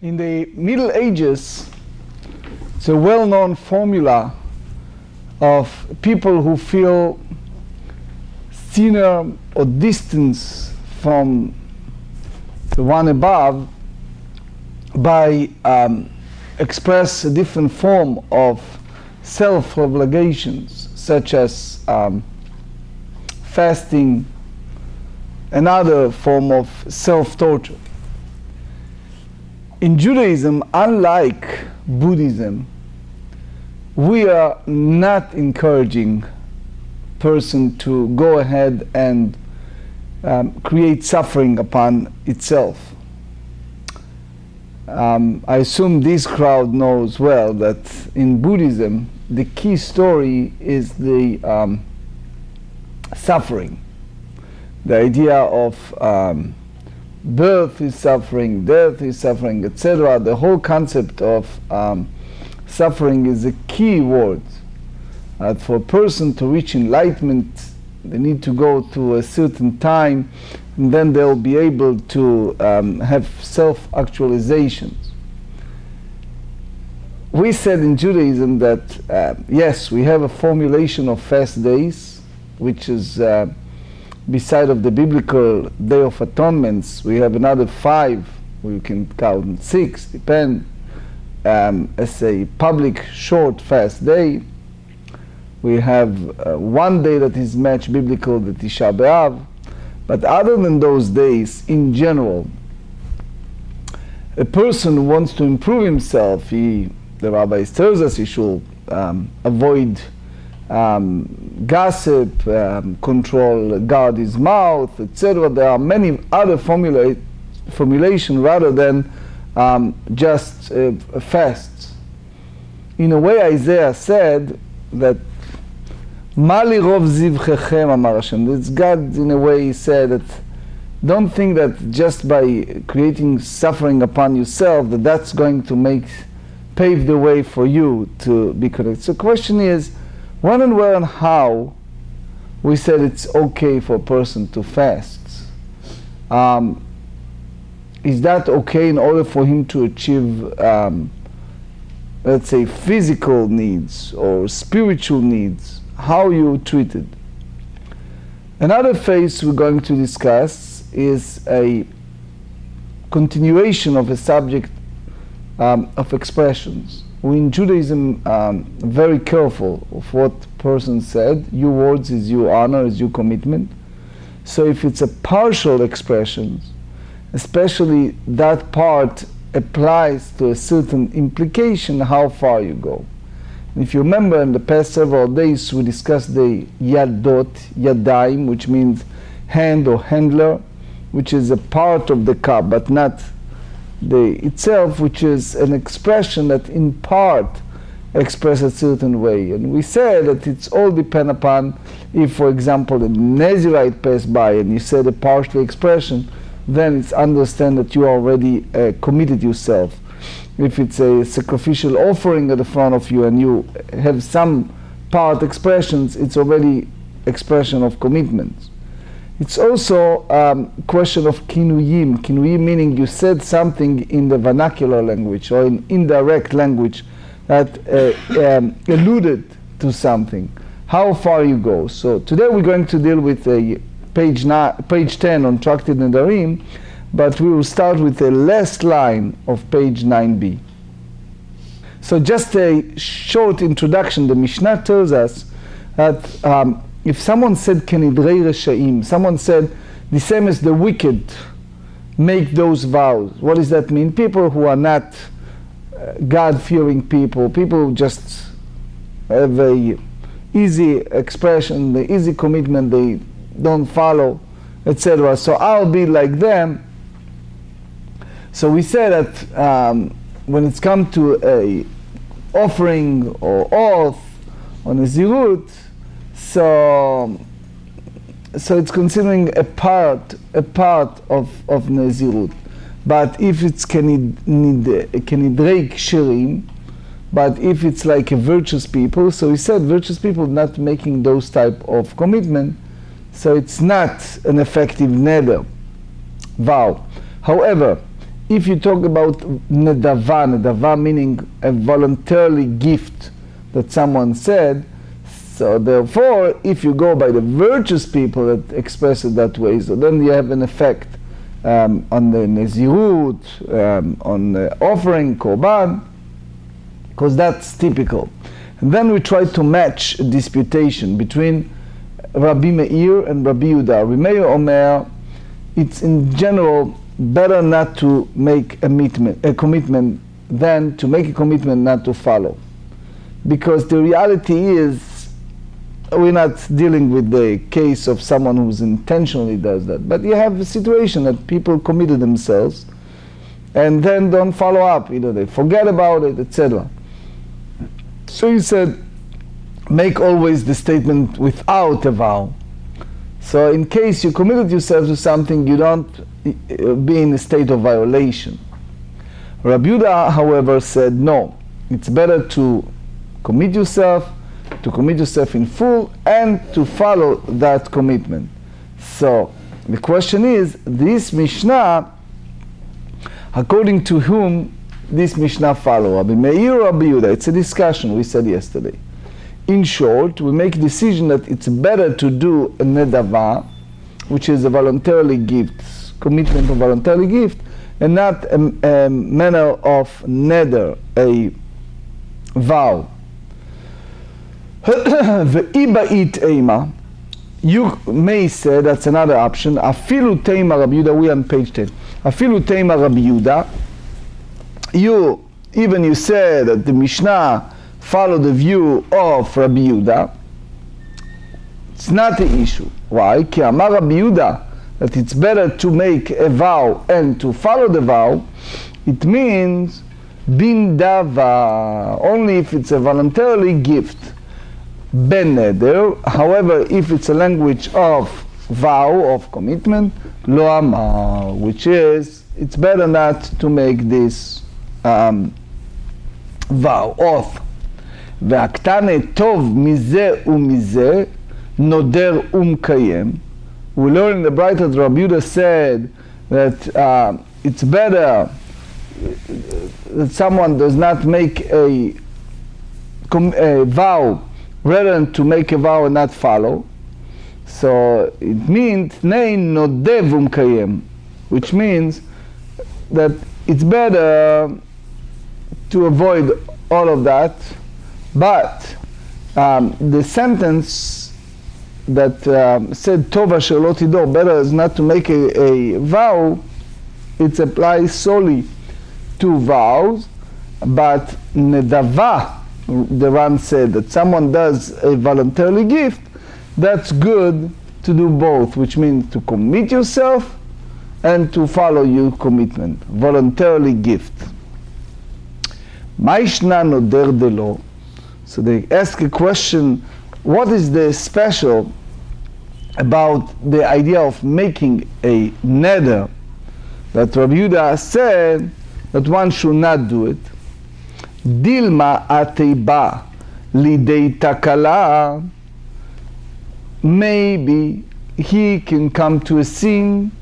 In the Middle Ages, it's a well-known formula of people who feel thinner or distance from the one above by express a different form of self-obligations, such as fasting, another form of self-torture. In Judaism, unlike Buddhism, we are not encouraging person to go ahead and create suffering upon itself. I assume this crowd knows well that in Buddhism, the key story is the suffering. The idea of birth is suffering, death is suffering, etc. The whole concept of suffering is a key word. For a person to reach enlightenment, they need to go through a certain time, and then they'll be able to have self-actualizations. We said in Judaism that yes, we have a formulation of fast days, which is beside of the biblical Day of Atonements, we have another 5, we can count 6, depend, as a public short fast day. We have one day that is matched biblical, the Tisha B'Av. But other than those days, in general, a person who wants to improve himself, the rabbis tells us he should avoid gossip, guard his mouth, etc. There are many other formulation rather than just fasts. In a way, Isaiah said that Mali rov zivchechem amar Hashem. It's God, in a way, he said that don't think that just by creating suffering upon yourself that's going to pave the way for you to be correct. So the question is, when and where and how we said it's okay for a person to fast? Is that okay in order for him to achieve, let's say, physical needs or spiritual needs? How you treat it? Another phase we're going to discuss is a continuation of a subject of expressions. We in Judaism very careful of what person said. Your words is your honor, is your commitment. So if it's a partial expression, especially that part applies to a certain implication, how far you go. And if you remember, in the past several days we discussed the yadot, yadaim, which means hand or handler, which is a part of the cup, but not the itself, which is an expression that in part expresses a certain way. And we said that it's all depend upon if, for example, a Nazirite passed by and you said a partial expression, then it's understand that you already committed yourself. If it's a sacrificial offering at the front of you and you have some part expressions, it's already expression of commitment. It's also a question of kinuyim. Kinuyim meaning you said something in the vernacular language or in indirect language that alluded to something. How far you go. So today we're going to deal with page 10 on Tractate Nedarim, but we will start with the last line of page 9b. So just a short introduction. The Mishnah tells us that if someone said Kenidrei Reshaim, someone said the same as the wicked make those vows. What does that mean? People who are not God-fearing people who just have a easy expression, the easy commitment, they don't follow, etc. So I'll be like them. So we say that when it's come to a offering or oath on a zirut, so it's considering a part of Nazirut. But if it's Kenidrei Ksherim, but if it's like a virtuous people, so we said virtuous people not making those type of commitment, so it's not an effective neder, vow. However, if you talk about nedava meaning a voluntarily gift that someone said, so therefore, if you go by the virtuous people that express it that way, so then you have an effect on the nezirut, on the offering, korban, because that's typical. And then we try to match a disputation between Rabbi Meir and Rabbi Yehuda. Rabbi Meir Omer, it's in general better not to make a commitment than to make a commitment not to follow. Because the reality is, we're not dealing with the case of someone who intentionally does that, but you have a situation that people committed themselves and then don't follow up, either they forget about it, etc. So he said, make always the statement without a vow. So in case you committed yourself to something, you don't be in a state of violation. Rabbi Yehuda, however, said no, it's better to commit yourself in full and to follow that commitment. So the question is, this Mishnah, according to whom this Mishnah follow? Rabbi Meir or Rabbi Yehuda? It's a discussion we said yesterday. In short, we make a decision that it's better to do a nedava, which is a voluntarily gift, commitment of voluntarily gift, and not a manner of neder, a vow. Ve'iba'it eima, you may say, that's another option, afilu teima Rabbi Yehuda, we on page 10. Afilu teima Rabbi Yehuda, you say that the Mishnah follow the view of Rabbi Yehuda, it's not the issue. Why? Ki amar Rabbi Yehuda, that it's better to make a vow and to follow the vow, it means bin dava, only if it's a voluntarily gift. Ben neder, however, if it's a language of vow, of commitment, lo amar, which is, it's better not to make this vow, oath. והקטנה טוב מזה ומזה נודר ומקיים. We learn in the Bright that Rabbi Yehuda said that it's better that someone does not make a vow rather than to make a vow and not follow. So it means תנאי נודה ומקיים, which means that it's better to avoid all of that. But the sentence that said Tova Shelo Tidor, better is not to make a vow, it applies solely to vows. But Nedava, the Ran said that someone does a voluntarily gift, that's good to do both, which means to commit yourself and to follow your commitment. Voluntarily gift. Maishna noder delo. So they ask a question, what is the special about the idea of making a neder that Rabbi Yehuda said that one should not do it? Dilma ateiba lidei takala, maybe he can come to a sin.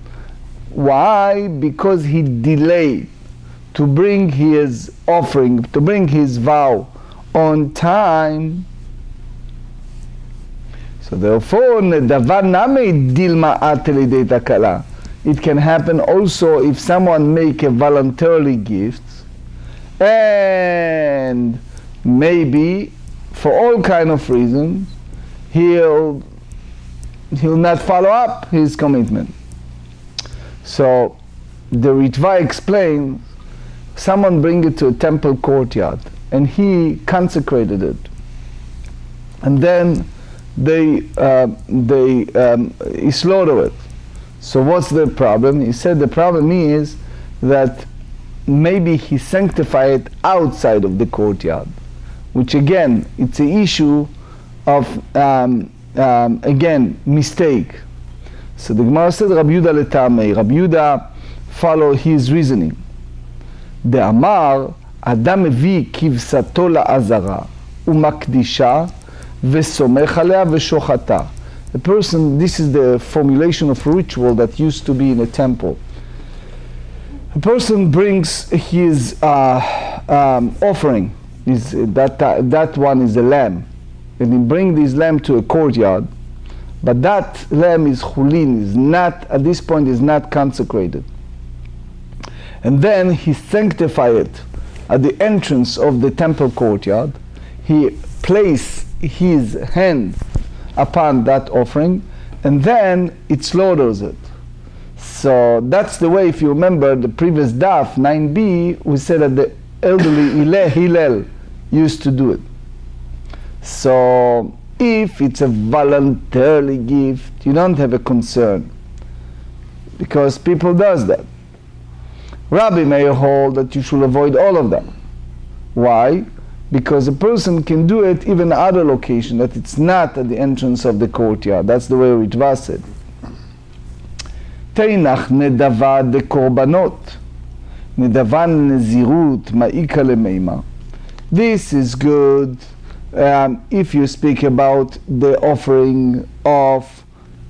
Why? Because he delayed to bring his offering, to bring his vow on time. So therefore, it can happen also if someone make a voluntarily gift, and maybe for all kind of reasons he'll not follow up his commitment. So the Ritva explains, someone bring it to a temple courtyard and he consecrated it, and then he slaughtered it. So what's the problem? He said the problem is that maybe he sanctified it outside of the courtyard, which again, it's an issue of again, mistake. So the Gemara said Rabbi Yehuda letamei. Rabbi Yehuda followed his reasoning. The Amar אדם מביא כבשתו לעזרה ומקדישה וסומך עליה ושוחטה. The person, this is the formulation of ritual that used to be in a temple. A person brings his offering. That one is a lamb, and he brings this lamb to a courtyard. But that lamb is chulin, is not at this point is not consecrated. And then he sanctifies it at the entrance of the temple courtyard. He places his hand upon that offering, and then it slaughters it. So that's the way, if you remember the previous daf, 9b, we said that the elderly Hillel used to do it. So if it's a voluntarily gift, you don't have a concern, because people does that. Rabbi may hold that you should avoid all of them. Why? Because a person can do it even at other location, that it's not at the entrance of the courtyard. That's the way Ritva said. Teinach nedava de korbanot, nedavan nezirut ma'ika lemeima. This is good if you speak about the offering of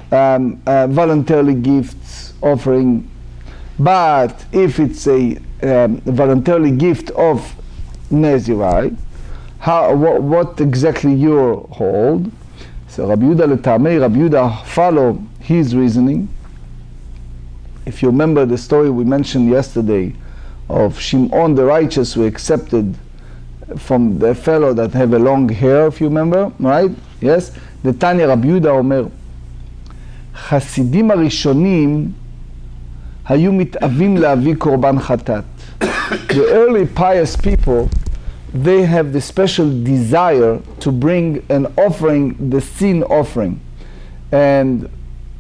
voluntarily gifts offering. But if it's a voluntarily gift of Nezirite, what exactly you hold? So Rabbi Yehuda follow his reasoning. If you remember the story we mentioned yesterday of Shimon the righteous, who accepted from the fellow that have a long hair, if you remember, right? Yes? The Tanya Rabbi Yehuda Omer, Chasidim הראשונים היו מתאבים להביא קורבן חטאת. The early pious people, they have the special desire to bring an offering, the sin offering. And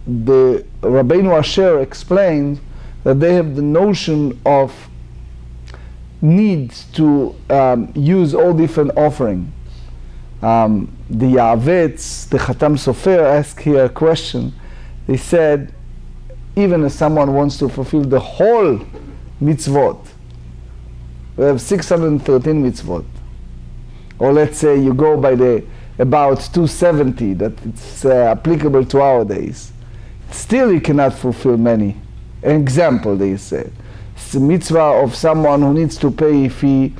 the Rabbeinu Asher explains that they have the notion of need to use all different offering. The Yavetz, the Khatam Sofer asked here a question. They said, even if someone wants to fulfill the whole mitzvot, we have 613 mitzvot. Or let's say you go by the about 270, that it's applicable to our days. Still you cannot fulfill many. An example, they say. It's a mitzvah of someone who needs to pay if he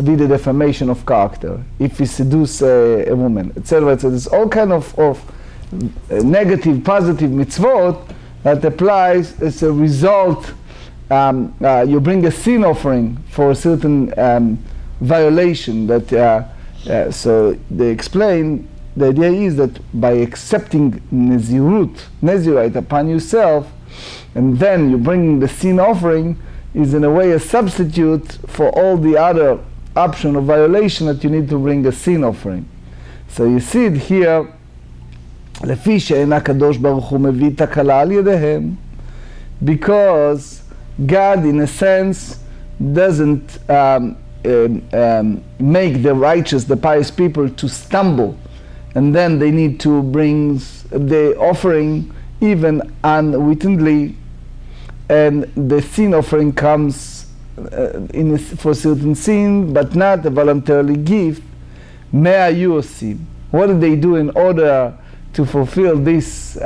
did a defamation of character, if he seduced a woman, etc. etc. There's all kind of negative, positive mitzvot that applies as a result. You bring a sin offering for a certain violation. So they explain, the idea is that by accepting Nezirite upon yourself, and then you bring the sin offering, is in a way a substitute for all the other option of violation that you need to bring a sin offering. So you see it here, לפי שאין הקדוש ברוך הוא מביא תקלה על ידיהם, because God in a sense doesn't make the righteous, the pious people to stumble, and then they need to bring the offering even unwittingly, and the sin offering comes for certain sin, but not a voluntarily gift. מה היו עושים? What did they do in order to fulfill this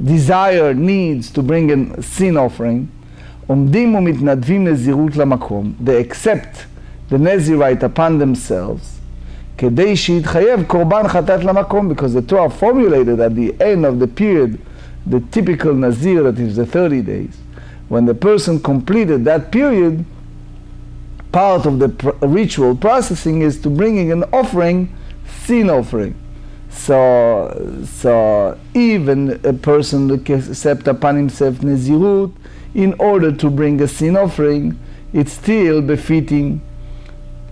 desire, needs to bring a sin offering? עומדים ומתנדבים נזירות למקום. They accept the Nezirite upon themselves, כדי שיתחייב קורבן חטאת למקום, because the Torah formulated at the end of the period, the typical Nazir, that is the 30 days. When the person completed that period, part of the ritual processing is to bringing an offering, sin offering. So even a person that can accept upon himself Nezirut, in order to bring a sin offering, it's still befitting,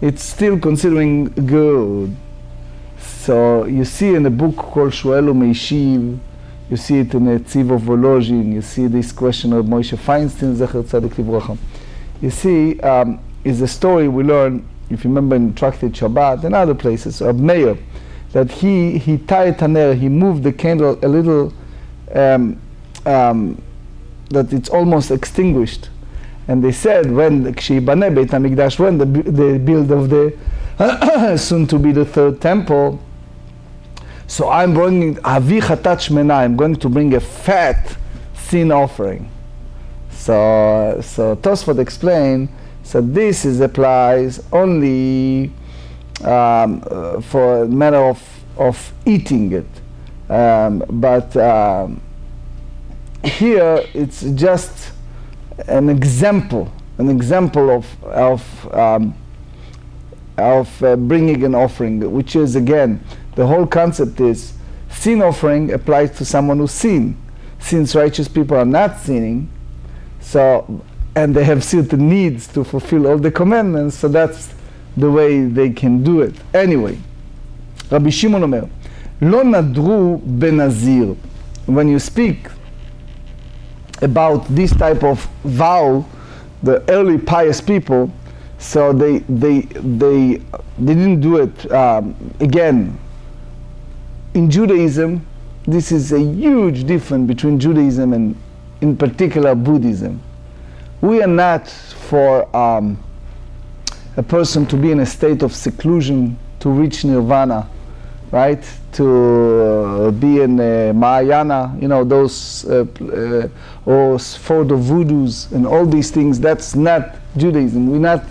it's still considering good. So you see in a book called Shuel Umeishiv, you see it in a Tziv of Volozhin, you see this question of Moshe Feinstein, Zecher Tzadik Livrocha. You see, is a story we learn, if you remember in Tractate Shabbat and other places, of Meir, that he tied Taner, he moved the candle a little, that it's almost extinguished. And they said, when Kshibaneh Beit HaMikdash, when the build of the soon to be the third temple, so I'm bringing Avi Chatat Shmena, I'm going to bring a fat sin offering. So Tosfot explained, so this applies only for a matter of eating it. But here it's just an example of bringing an offering, which is, again, the whole concept is sin offering applies to someone who sin. Since righteous people are not sinning, and they have certain needs to fulfill all the commandments, so that's the way they can do it. Anyway, Rabbi Shimon Omer, Lo nadru benazir. When you speak about this type of vow, the early pious people, so they didn't do it. Again, in Judaism, this is a huge difference between Judaism and, in particular, Buddhism. We are not for a person to be in a state of seclusion to reach nirvana, right? To be in Mahayana, those or for the voodoos and all these things. That's not Judaism. We're not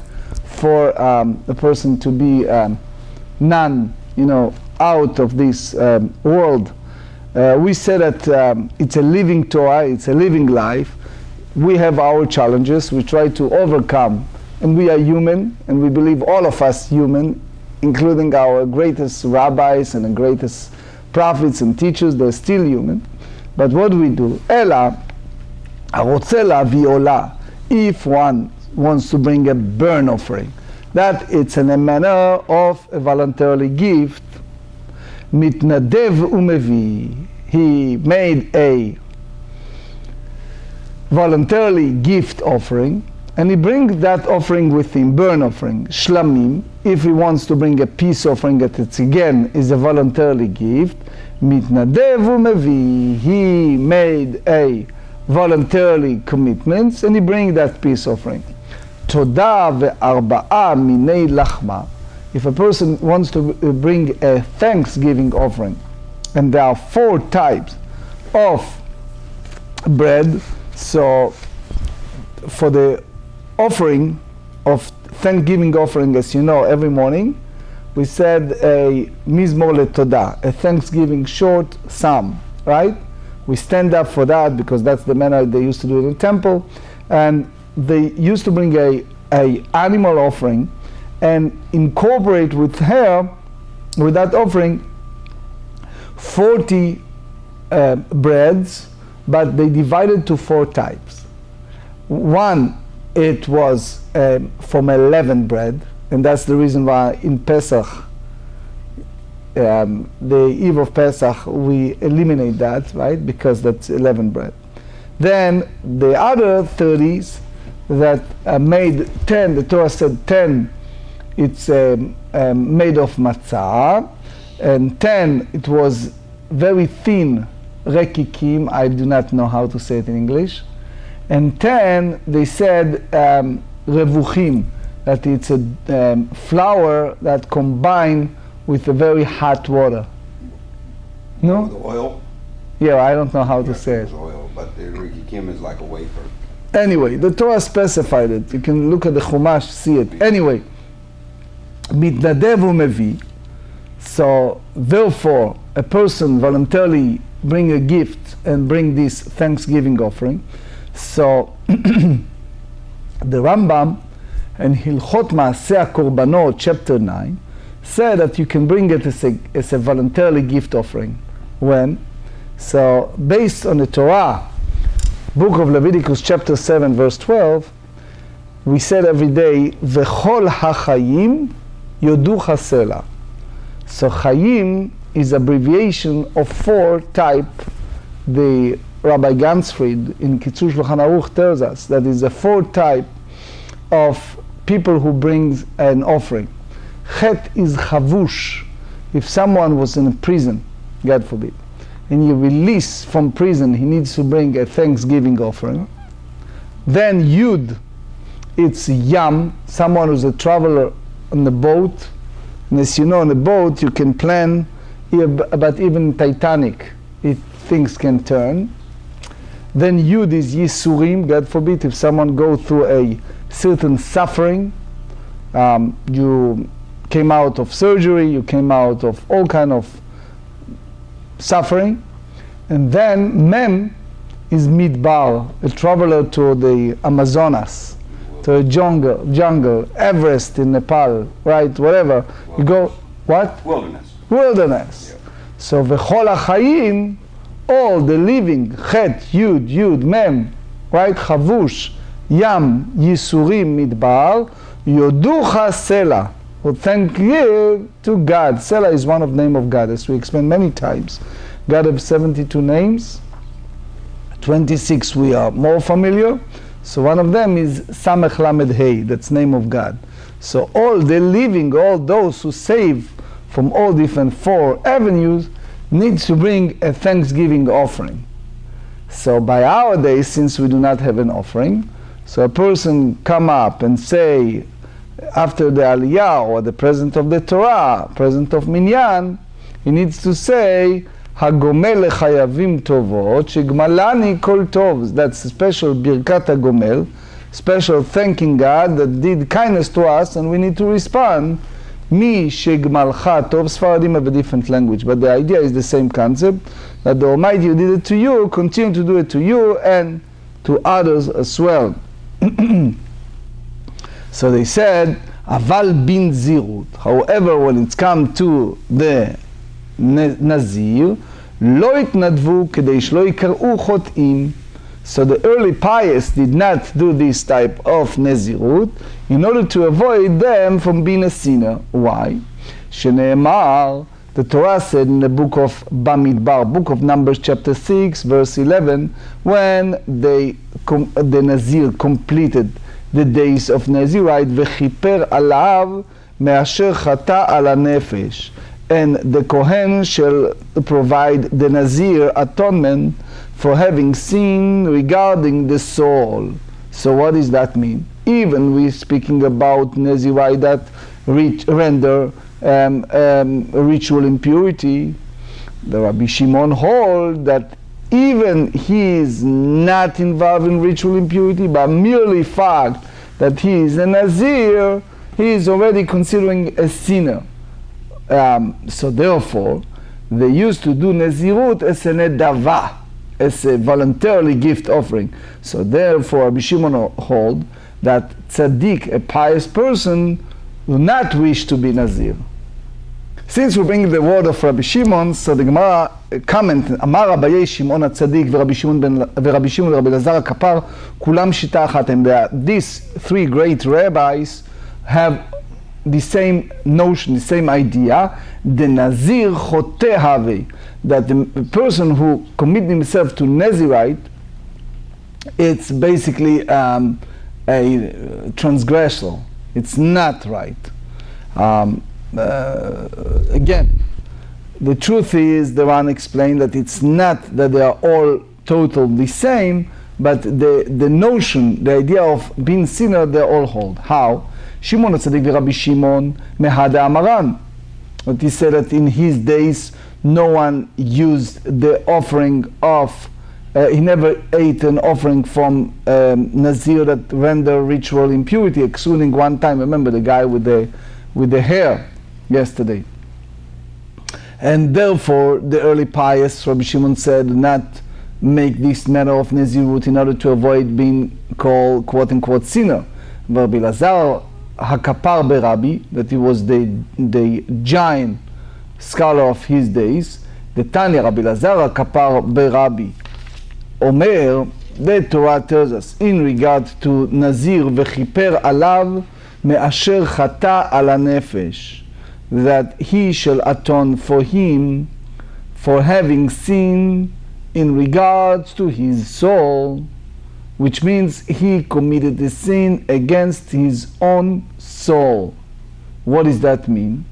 for a person to be out of this world. We say that it's a living Torah, it's a living life. We have our challenges, we try to overcome, and we are human, and we believe all of us human, including our greatest rabbis and the greatest prophets and teachers, they're still human. But what do we do? Ela, הרוצה להביא עולה, if one wants to bring a burn offering, that it's in a manner of a voluntarily gift, מתנדב ומביא, he made a voluntarily gift offering, and he brings that offering with him, burn offering, shlamim. If he wants to bring a peace offering, that it's again is a voluntarily gift, mitnadev umevi, he made a voluntarily commitments, and he brings that peace offering. Toda ve'arba'a minei lachma. If a person wants to bring a thanksgiving offering, and there are 4 types of bread, so for the offering of thanksgiving offering, as you know, every morning we said a mizmor letodah, a thanksgiving short psalm, right? We stand up for that because that's the manner they used to do it in the temple, and they used to bring a animal offering and incorporate with that offering 40 breads, but they divided to 4 types. One, it was from 11 bread, and that's the reason why in Pesach, the eve of Pesach, we eliminate that, right? Because that's 11 bread. Then the other 30s that made 10, the Torah said 10, it's made of matzah, and 10, it was very thin rekikim, I do not know how to say it in English, and 10, they said revuchim, that it's a flour that combined with a very hot water. No? The oil? Yeah, I don't know how to say it. Oil, but the rekikim is like a wafer. Anyway, the Torah specified it. You can look at the Chumash, see it. Anyway, mitnadev umevi. So therefore, a person voluntarily bring a gift and bring this thanksgiving offering. So the Rambam and Hilchot Maaseh HaKorbanot, chapter 9, said that you can bring it as a voluntarily gift offering. When? So based on the Torah, Book of Leviticus, chapter 7, verse 12, we said every day, V'chol hachayim yodu chasela. So chayim is abbreviation of 4 types. The Rabbi Gansfried in Kitzur Shulchan Aruch tells us that is a 4 type of people who brings an offering. Chet is chavush. If someone was in a prison, God forbid, and you release from prison, he needs to bring a thanksgiving offering. Then Yud, it's Yam, someone who's a traveler on the boat. And as you know, on the boat you can plan, but even Titanic, things can turn. Then Yud is Yisurim, God forbid, if someone go through a certain suffering, you came out of surgery, you came out of all kind of suffering. And then Mem is Midbar, a traveler to the Amazonas, to a jungle, Everest in Nepal, right, whatever. You go, what? Wilderness. Yeah. So V'chol HaChayim, all the living, Chet, Yud, Mem, right, Chavush, Yam, Yisurim, Midbar, Yoducha Sela. Well, thank you to God. Sela is one of the name of God, as we explained many times. God has 72 names. 26 we are more familiar. So one of them is Samech Lamed Hei, that's name of God. So all the living, all those who save from all different 4 avenues, needs to bring a thanksgiving offering. So by our days, since we do not have an offering, so a person come up and say, after the Aliyah or the present of the Torah, present of Minyan, he needs to say, Hagomel lechayavim tovot, shegmalani kol tov. That's a special birkat hagomel, special thanking God that did kindness to us, and we need to respond. Mi shegmalcha tov. Sfaradim have a different language, but the idea is the same concept, that the Almighty who did it to you, continue to do it to you and to others as well. So they said, Aval bin zirut. However, when it's come to the Nazir, lo itnadvu kedei shlo yikaru chotim. So the early pious did not do this type of Nazirut in order to avoid them from being a sinner. Why? Shene'emar, the Torah said in the book of Bamidbar, book of Numbers chapter 6, verse 11, when the Nazir completed the days of Nazirite, v'chiper alav me'asher chata ala nefesh. And the Kohen shall provide the Nazir atonement for having sin regarding the soul. So what does that mean? Even we're speaking about Nazirite that render ritual impurity, the Rabbi Shimon hold that even he is not involved in ritual impurity, but merely fact that he is a Nazir, he is already considering a sinner. So therefore, they used to do Nazirut as a nedava, as a voluntarily gift offering. So therefore, Rabbi Shimon hold that tzaddik, a pious person, do not wish to be Nazir. Since we bring the word of Rabbi Shimon, so the Gemara comment, Amar Abaye Shimon HaTzadik ורבי שמעון ורבי אלעזר הכפר, כולם שיטה אחת. And these 3 great rabbis have the same notion, the same idea, the Nazir chote have, that the person who commit himself to Nazirite, it's basically a transgressor. It's not right. Again, the truth is, the Ran explained that it's not that they are all totally the same, but the notion, the idea of being sinner, they all hold. How? Shimon HaTzadik v'Rabbi Shimon mehada amaran. But he said that in his days, no one used the offering of, he never ate an offering from Nazir that render ritual impurity, excluding one time. Remember the guy with the hair yesterday. And therefore, the early pious, Rabbi Shimon said, not make this matter of Nazirut in order to avoid being called quote-unquote sinner. Rabbi Lazar Hakapar Berabi, that he was the giant scholar of his days, the Tanya Rabbi Lazar Hakapar Berabi, Omer, the Torah tells us in regard to Nazir v'chiper alav me'asher chata ala nefesh, that he shall atone for him for having sinned in regards to his soul, which means he committed the sin against his own soul. What does that mean?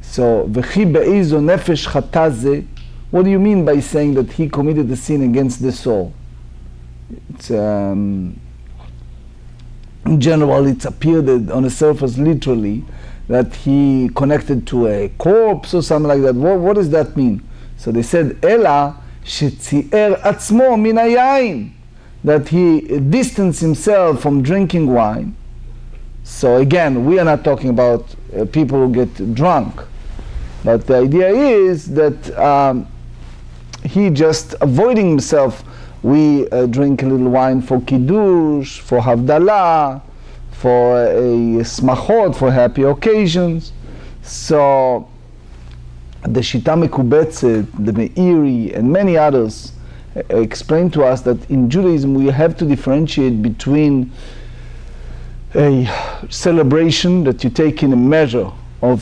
So, v'chi be'izo nefesh chata ze, what do you mean by saying that he committed the sin against the soul? It's, in general, it's appeared on the surface literally that he connected to a corpse or something like that. What does that mean? So they said, Ela שציער עצמו מן היין, that he distanced himself from drinking wine. So again, we are not talking about people who get drunk, but the idea is that he just avoiding himself. We drink a little wine for kiddush, for havdalah, for a smachot, for happy occasions. So the Shita Mekubetzet, the Meiri, and many others explain to us that in Judaism we have to differentiate between a celebration that you take in a measure of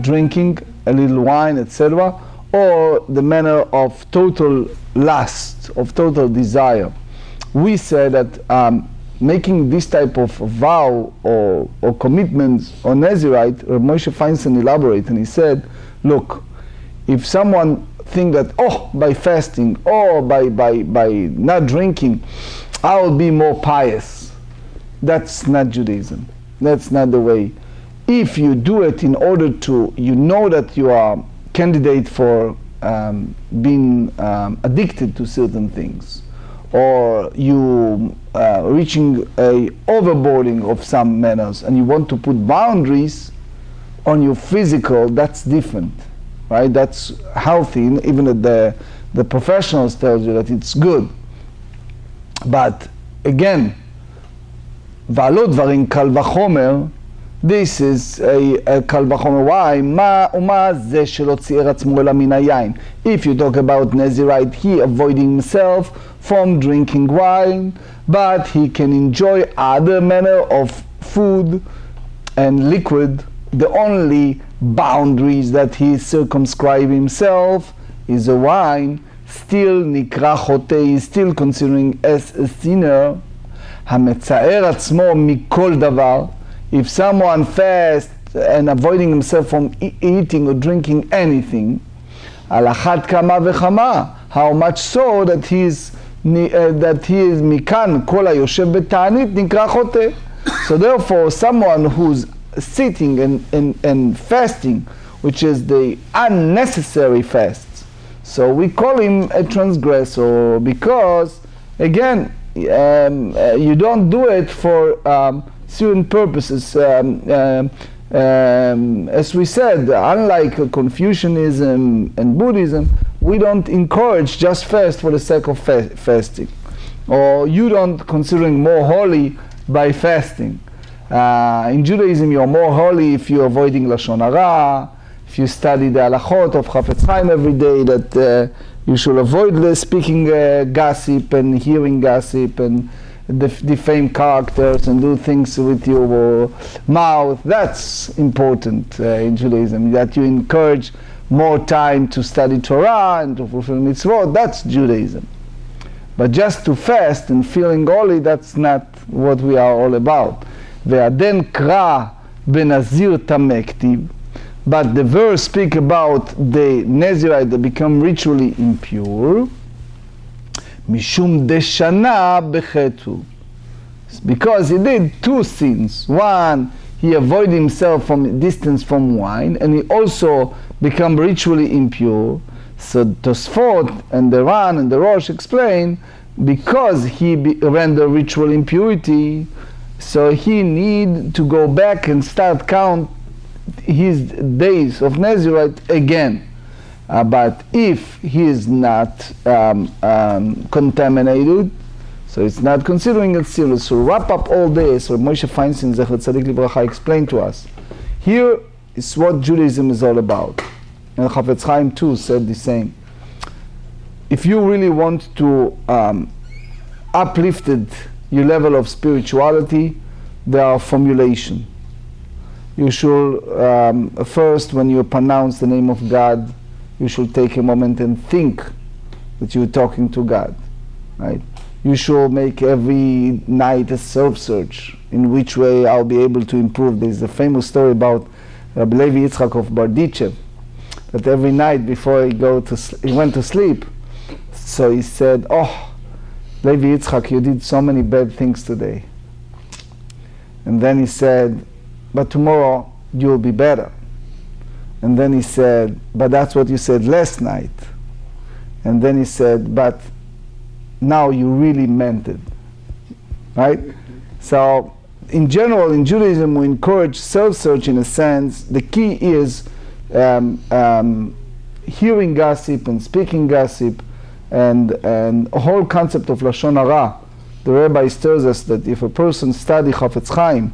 drinking a little wine, etc., or the manner of total lust, of total desire. We say that making this type of vow or commitments or Nazirite, Rabbi Moshe Feinstein elaborated, and he said, look, if someone think that, by fasting or by not drinking, I will be more pious, that's not Judaism. That's not the way. If you do it in order to, you know that you are candidate for being addicted to certain things, or you reaching a overboarding of some manners, and you want to put boundaries on your physical, that's different, right? That's healthy. Even the professionals tell you that it's good. But again, ועלו דברים קל וחומר, this is a קל וחומר. Why? ומה זה שלא ציער עצמו אלא מן היין? If you talk about Nazirite, he avoiding himself from drinking wine, but he can enjoy other manner of food and liquid. The only boundaries that he circumscribes himself is a wine. Still נקרא חוטא, is still considering as a sinner. המצער עצמו מכל דבר. If someone fasts and avoiding himself from eating or drinking anything, על אחת כמה וכמה, how much so that he is מכאן כל היושב בתענית נקרא חוטא. So therefore, someone who's sitting and fasting, which is the unnecessary fasts, so we call him a transgressor, because again, you don't do it for certain purposes. As we said, unlike Confucianism and Buddhism, we don't encourage just fast for the sake of fasting, or you don't considering more holy by fasting. In Judaism, you're more holy if you're avoiding Lashon Hara, if you study the halachot of Chafetz Chaim every day, that you should avoid speaking gossip and hearing gossip and defame characters and do things with your mouth. That's important in Judaism, that you encourage more time to study Torah and to fulfill mitzvot. That's Judaism. But just to fast and feeling holy, that's not what we are all about. ועדן קרא בנזיר טמא כתיב, but the verse speak about the Nazirite that become ritually impure, משום דשנה בחטאו, because he did two sins. One, he avoided himself from distance from wine, and he also become ritually impure. So Tosfot and the Ran and the Rosh explain, because he rendered ritual impurity, so he need to go back and start count his days of Nazirite again. But if he is not contaminated, so it's not considering it serious. So wrap up all this. So Moshe Feinstein Zecher Tzadik Livracha explained to us. Here is what Judaism is all about. And Chafetz Chaim too said the same. If you really want to uplift your level of spirituality, there are formulation. You should first, when you pronounce the name of God, you should take a moment and think that you're talking to God, right? You should make every night a self-search, in which way I'll be able to improve. There's a famous story about Rabbi Levi Yitzchak of Bardichev, that every night before he went to sleep, so he said, Levi Yitzchak, you did so many bad things today. And then he said, but tomorrow you'll be better. And then he said, but that's what you said last night. And then he said, but now you really meant it, right? So in general, in Judaism, we encourage self-search in a sense. The key is hearing gossip and speaking gossip, and a whole concept of Lashon Hara. The rabbis tells us that if a person study Chafetz Chaim,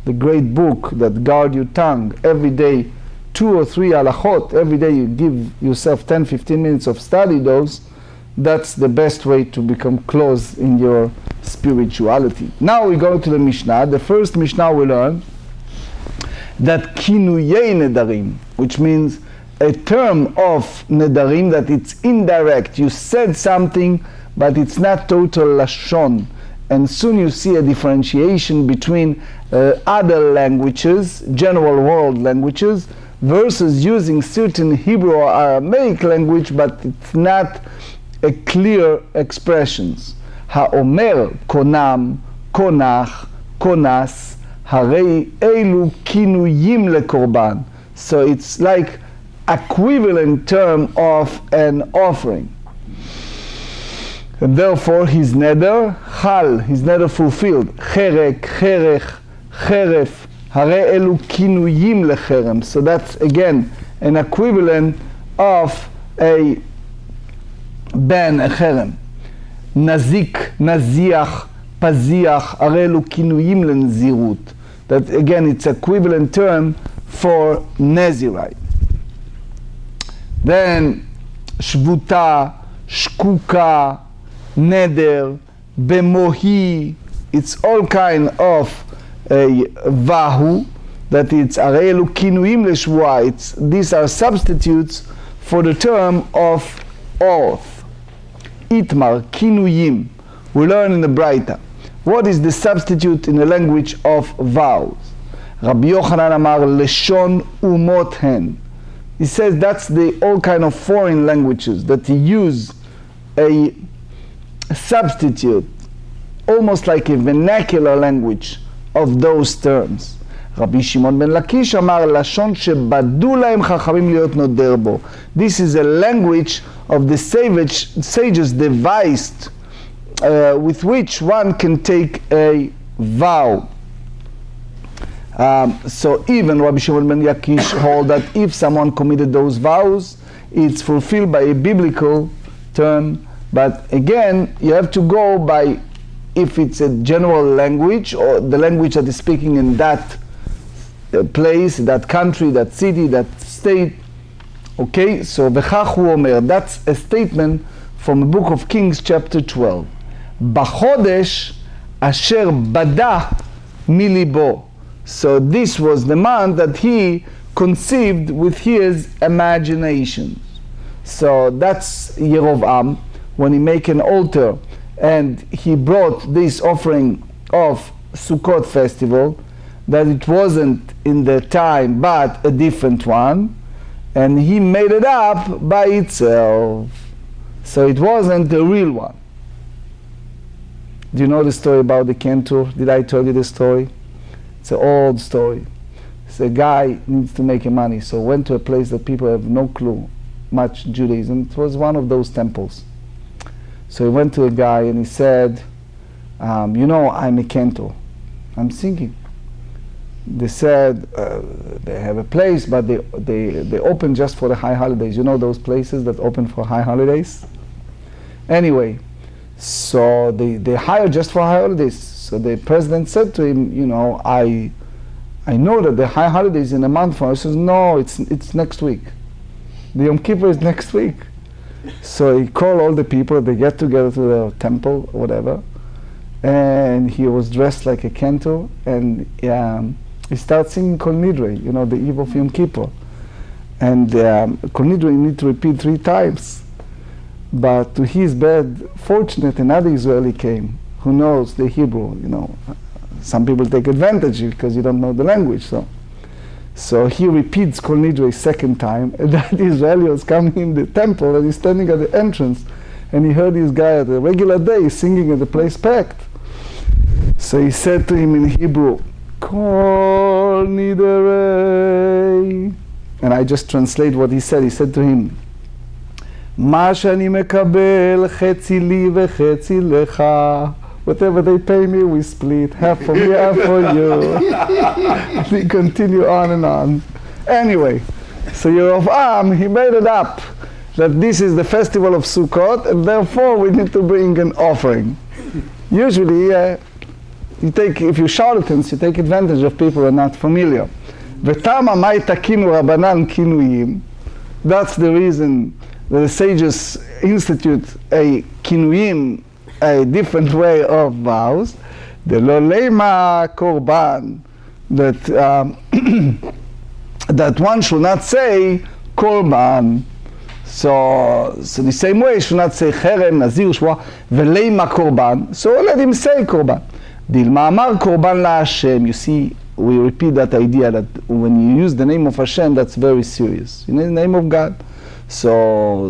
the great book that guard your tongue, every day 2 or 3 halachot, every day you give yourself 10-15 minutes of study those, that's the best way to become close in your spirituality. Now we go to the Mishnah. The first Mishnah we learn that kinuyei nedarim, which means a term of nedarim that it's indirect. You said something, but it's not total lashon. And soon you see a differentiation between other languages, general world languages, versus using certain Hebrew or Aramaic language, but it's not a clear expressions. Ha'omer konam, konach, konas, harei elu kinuyim lekorban. So it's like equivalent term of an offering. And therefore his neder, chal, his neder fulfilled. Cherek, cherech, cheref, harei elu kinuyim lecherem. So that's again an equivalent of a ban, a cherem. Nazik, naziach, paziach, harei elu kinuyim lenzirut. That again it's equivalent term for Nazirite. Then shvuta, shkuka, neder, bemohi, it's all kind of a vahu, that it's harei elu kinuyim leshvua. These are substitutes for the term of oath. Itmar, kinuyim, we learn in the Braita. What is the substitute in the language of vows? Rabbi Yochanan amar leshon umot hen. He says that's the all kind of foreign languages that he use a substitute, almost like a vernacular language of those terms. Rabbi Shimon ben Lakish amar lashon shebadu lahem chachamim liot noder bo. This is a language of the sages devised with which one can take a vow. So even Rabbi Shimon ben Lakish hold that if someone committed those vows, it's fulfilled by a biblical term. But again, you have to go by if it's a general language or the language that is speaking in that place, that country, that city, that state. Okay, so v'chach hu omer, that's a statement from the book of Kings chapter 12. B'chodesh asher bada milibo. So this was the month that he conceived with his imagination. So that's Yerovam, when he make an altar and he brought this offering of Sukkot festival, that it wasn't in the time but a different one, and he made it up by itself. So it wasn't the real one. Do you know the story about the cantor? Did I tell you the story? It's an old story. It's a guy needs to make money, so went to a place that people have no clue much Judaism. It was one of those temples. So he went to a guy and he said, you know, I'm a cantor. I'm singing. They said they have a place, but they open just for the high holidays. You know those places that open for high holidays? Anyway, so they hire just for high holidays. So the president said to him, you know, I know that the high holiday is in a month from now. He says, no, it's next week. The Yom Kippur is next week. So he called all the people, they get together to the temple, or whatever, and he was dressed like a cantor, and he started singing Kol Nidre, you know, the eve of Yom Kippur. And Kol Nidre you need to repeat 3 times. But to his bad fortunate, another Israeli came who knows the Hebrew, you know. Some people take advantage because you don't know the language. So he repeats Kol Nidre 2nd time, and that Israeli was coming in the temple and he's standing at the entrance, and he heard this guy at a regular day singing at the place packed. So he said to him in Hebrew, Kol Nidre. And I just translate what he said. He said to him, מה שאני מקבל, חצי לי וחצי לך. Whatever they pay me, we split. Half for me, half for you. We continue on and on. Anyway, so Yerovam, he made it up that this is the festival of Sukkot, and therefore we need to bring an offering. Usually, if you're charlatans, you take advantage of people who are not familiar. ותמה מאי תקינו רבנן כינויים. That's the reason that the sages institute a kinuyim, a different way of vows. דלא לימה korban, that one should not say korban. So the same way, should not say cherem, nazir, shua, ולמה korban. So let him say korban. דילמה אמר korban להשם. You see, we repeat that idea that when you use the name of Hashem, that's very serious. You know, the name of God. So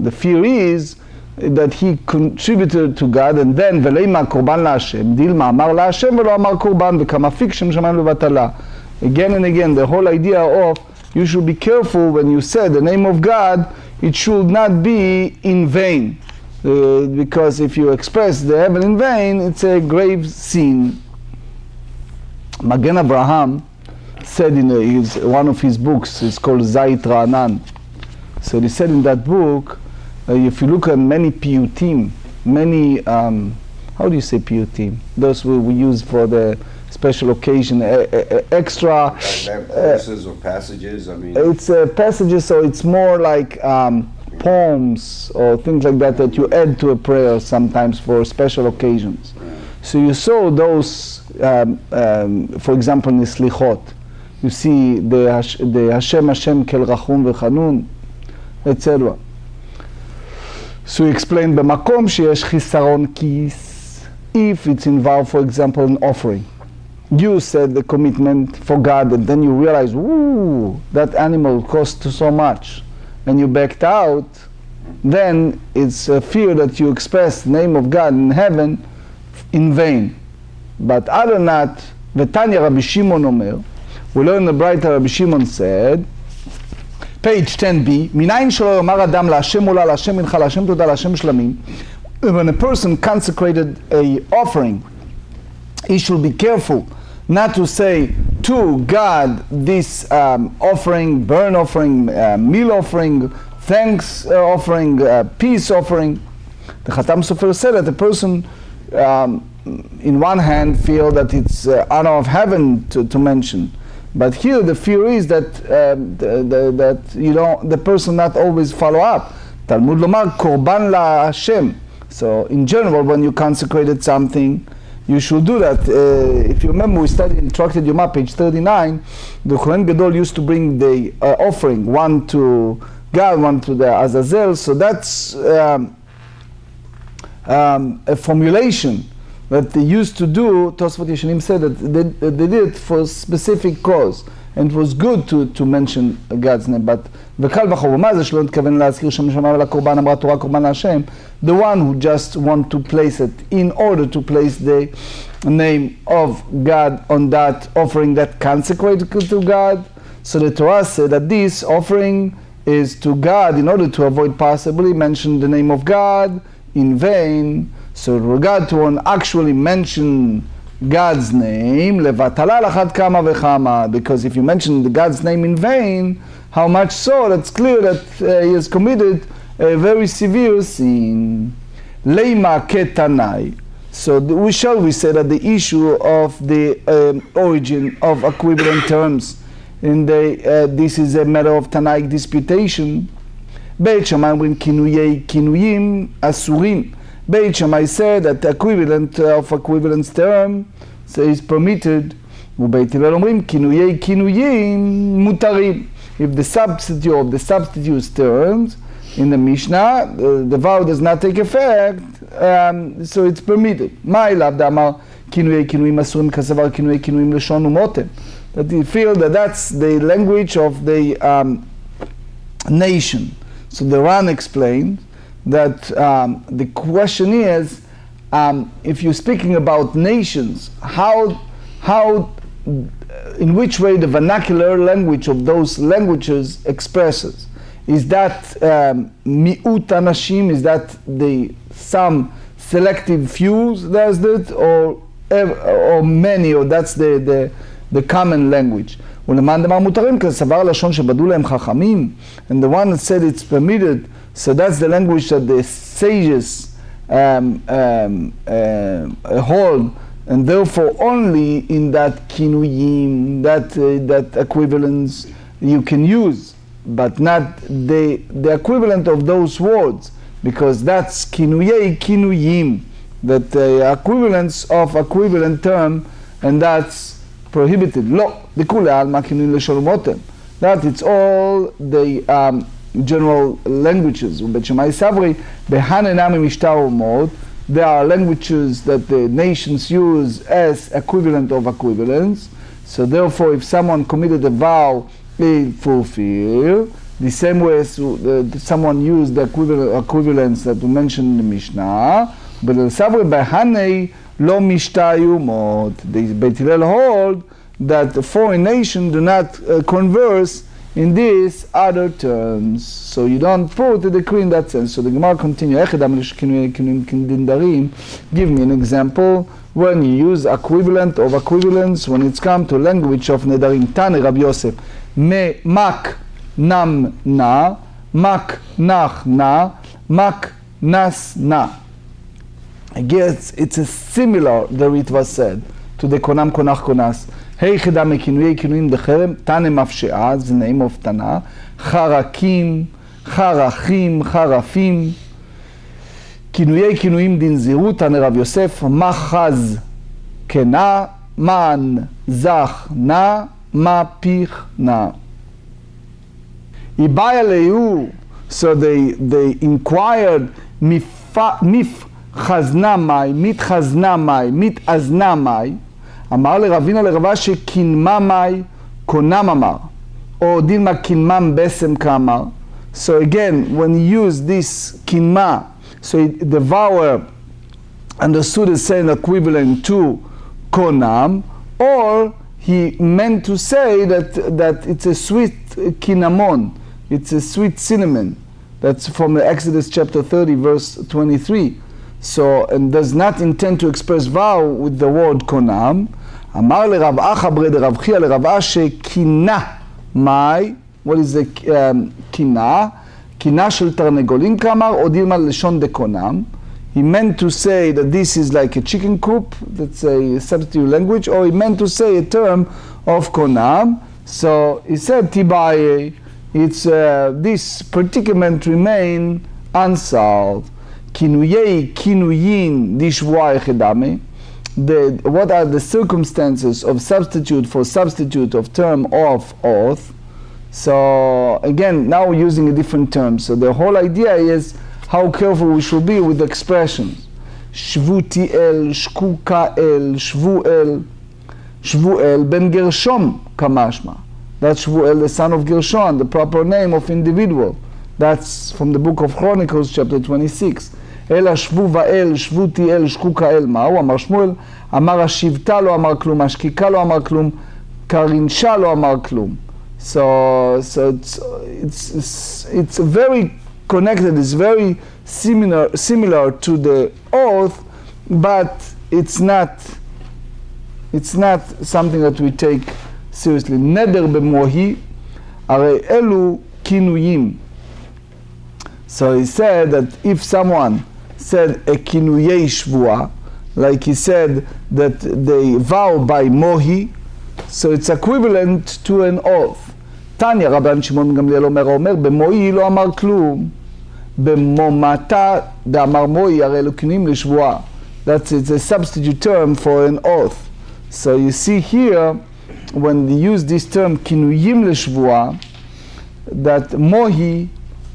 the fear is that he contributed to God, and then ולמה korban להשם. דילמה אמר להשם ולא אמר korban, וכמפיק שם שמיים לבטלה. Again and again, the whole idea of you should be careful when you say the name of God, it should not be in vain. Because if you express the heaven in vain, it's a grave sin. Magen Avraham said in one of his books, it's called Zayit Ra'anan. So he said in that book, if you look at many piyutim, many, how do you say piyutim? Those we use for the special occasion, extra. Like verses or passages, I mean. It's passages, so it's more like poems or things like that that you add to a prayer sometimes for special occasions. Yeah. So you saw those, for example, in the Slichot. You see the Hashem kel rachum v'chanun, etc. So he explained b'makom sheyesh chisaron kis, if it's involved, for example, an offering. You said the commitment for God, and then you realize, ooh, that animal cost so much, and you backed out, then it's a fear that you express the name of God in heaven in vain. But other than that, V'tanya Rabbi Shimon Omer, we learn the brighter Rabbi Shimon said, page 10b, Minayin shelo yomar adam la'Hashem ula, la'Hashem mincha, la'Hashem toda, la'Hashem shlamim. When a person consecrated a offering, he should be careful not to say to God this offering, burn offering, meal offering, thanks offering, peace offering. The Khatam Sofer said that the person in one hand feel that it's honor of heaven to mention, but here the fear is that that the person not always follow up. Talmud lomar korban la Hashem. So in general, when you consecrated something, you should do that. If you remember, we studied in Tractate Yomah, page 39, the Kohen Gadol used to bring the offering, one to God, one to the Azazel. So that's a formulation that they used to do. Tosfot Yeshanim said that they did it for a specific cause, and it was good to mention God's name. But וקל וחומר, מה זה שלא נתכוון להזכיר שם שמיים על הקורבן, אמרה תורה קורבן להשם, the one who just want to place it in order to place the name of God on that offering that consecrated to God. So the Torah said that this offering is to God in order to avoid possibly mention the name of God in vain. So with regard to one actually mention God's name, levatala lachat kama vechama, because if you mention the God's name in vain, how much so? That's clear that he has committed a very severe sin. Leima ketanai. So we say that the issue of the origin of equivalent terms in this is a matter of Tanaic disputation. Beit Shammai bring kinuyei kinuyim asurim. Beit Shammai said that the equivalent of equivalence term is permitted. ובית הלל אומרים kinuyei kinuyim mutarim. If the substitute of the substitutes terms in the Mishnah, the vow does not take effect, so it's permitted. מה אליו דאמר kinuyei kinuyim asurim כסבר kinuyei kinuyim לשון ומותם. That you feel that that's the language of the nation. So the Ran explained that the question is, if you're speaking about nations, how in which way the vernacular language of those languages expresses. Is that mi'ut anashim? Is that some selective few does that, or many, or that's the common language? ולמען דבר מותרים, כסבר לשון שבדו להם חכמים, and the one that said it's permitted, so that's the language that the sages hold, and therefore only in that kinuyim, that equivalence you can use, but not the equivalent of those words, because that's kinuyei kinuyim, that the equivalence of equivalent term, and that's prohibited. לא, לכולי עלמא כינויים לשלמותם. That it's all the general languages. ובית שמאי סברי, בהננה ממשטר אומות, there are languages that the nations use as equivalent of equivalence. So therefore, if someone committed a vow, it fulfill. The same way as someone used the equivalence that we mentioned in the Mishnah. but סברי בהנה לא משתהיו מות. The Beit Hillel hold that the foreign nation do not converse in these other terms. So you don't put a decree in that sense. So the Gemara continue. Give me an example when you use equivalent of equivalence when it's come to language of Nedarim. Tane Rabbi Yosef. Me mak nam na, mak nach na, mak nas na. I guess it's a similar, the it was said, to the konam konach konas. היחידה מכינויי כינויים דחרם, תנא מפשעה, זה name of תנא, חרקים, חרכים, חרפים, כינויי כינויים דין זירות, תנא רב יוסף, מחז כנה, מן זך נא, מה פיך נא. איבאי עליהו, so they inquired, מיף חזנה מי, מת חזנה מי, מת אזנה מי, אמר לרבינה לרבה שקינמה מי, קונם אמר, או דילמה קינמם בסם כאמר. So again, when you use this kinma, so the vowel understood as saying equivalent to konam, or he meant to say that it's a sweet kinamon, it's a sweet cinnamon. That's from the Exodus chapter 30, verse 23. So, and does not intend to express vow with the word konam. אמר לרב אחא ברי דרב חייא לרב אשי קינה מאי, what is the קינה? קינה של תרנגולים כאמר, או דילמה לשון דקונם. He meant to say that this is like a chicken coop, that's a substitute language, or he meant to say a term of konam. So he said tibaye, it's this predicament remain unsolved. Kinuyei kinuyin dishvua echedame. What are the circumstances of substitute for substitute of term of oath? So again, now we're using a different term. So the whole idea is how careful we should be with the expressions. Shvuti el, shkuka el, shvuel ben Gershom kamashma. That's Shvuel, the son of Gershon, the proper name of individual. That's from the book of Chronicles, chapter 26. אלא שבו ואל, שבותי אל, שקוקה אל, מה הוא? אמר שמואל, אמר השבטה לא אמר כלום, השקיקה לא אמר כלום, קרינשה לא אמר כלום. So it's very connected, it's very similar to the oath, but it's not something that we take seriously. נדר במוהי, הרי אלו כינויים. So he said that if someone said a kinuyei shvua, like he said that they vow by mohi, so it's equivalent to an oath. Tanya Rabban Shimon Gamliel אומר, במוהי לא אמר כלום, במומתה דאמר מוהי, הרי אלו כינויים לשבועה. It's a substitute term for an oath. So you see here, when they use this term kinuyim לשבועה, that mohi,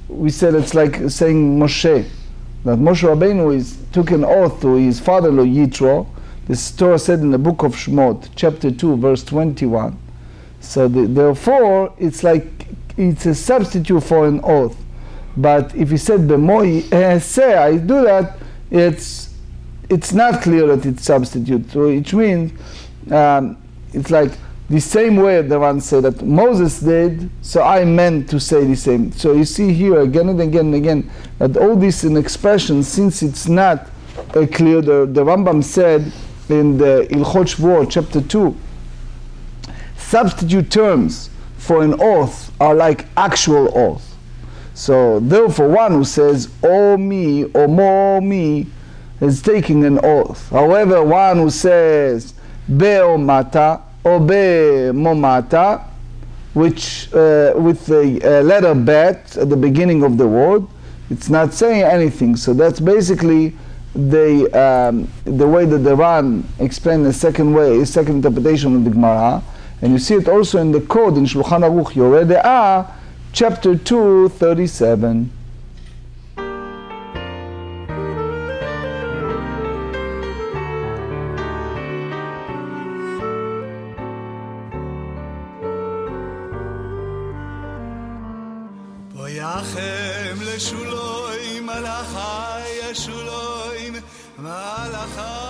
we said it's like saying Moshe, that Moshe Rabbeinu took an oath to his father-in-law Yitro. This Torah said in the book of Shemot, chapter 2, verse 21. So therefore, it's like, it's a substitute for an oath. But if he said B'moi say I do that, it's not clear that it's substitute. So which means, it's like the same way the Ran said that Moses did, so I meant to say the same. So you see here again and again and again that all this in expression, since it's not clear, the Rambam said in the Ilchot Shvuot, chapter 2, substitute terms for an oath are like actual oath. So therefore one who says "O me" or "Mo me" is taking an oath. However, one who says "Be'omata" or "Be'momata," which with the letter bet at the beginning of the word, it's not saying anything. So that's basically the way that the Ran explained the second interpretation of the Gemarrah. And you see it also in the code in Shulchan Aruch Yoreh De'ah, chapter 2:37. Boyachem leshuloim malachai yeshuloim malachai